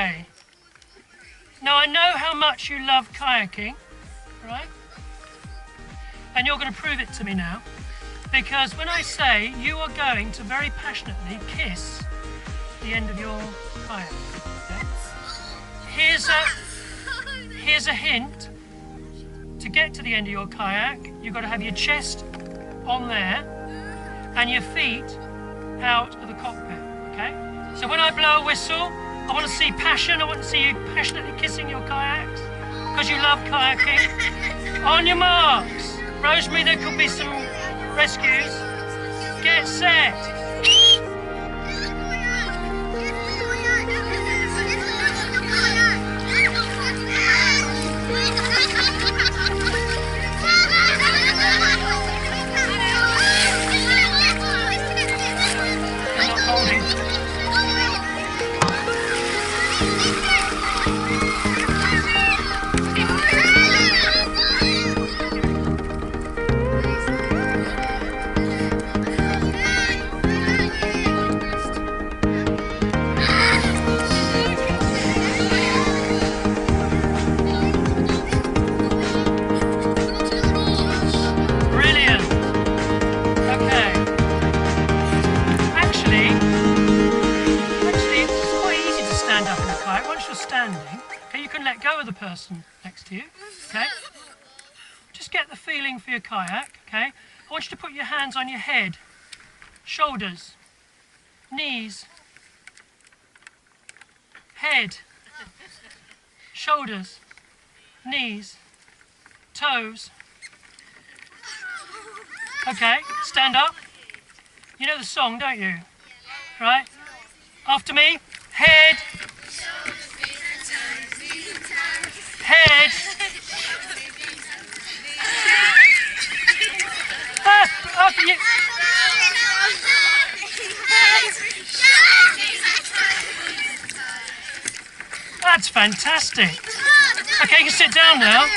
Okay. Now I know how much you love kayaking, right? And you're going to prove it to me now. Because when I say you are going to very passionately kiss the end of your kayak. Okay? Here's a hint. To get to the end of your kayak, you've got to have your chest on there and your feet out of the cockpit, okay? So when I blow a whistle, I want to see passion. I want to see you passionately kissing your kayaks because you love kayaking. On your marks. Rosemary, there could be some rescues. Get set. Once you're standing, okay, you can let go of the person next to you, okay? Just get the feeling for your kayak, okay? I want you to put your hands on your head, shoulders, knees, head, shoulders, knees, toes. Okay, stand up. You know the song, don't you? Right? After me, head. Head. After you. That's fantastic. Okay, you can sit down now.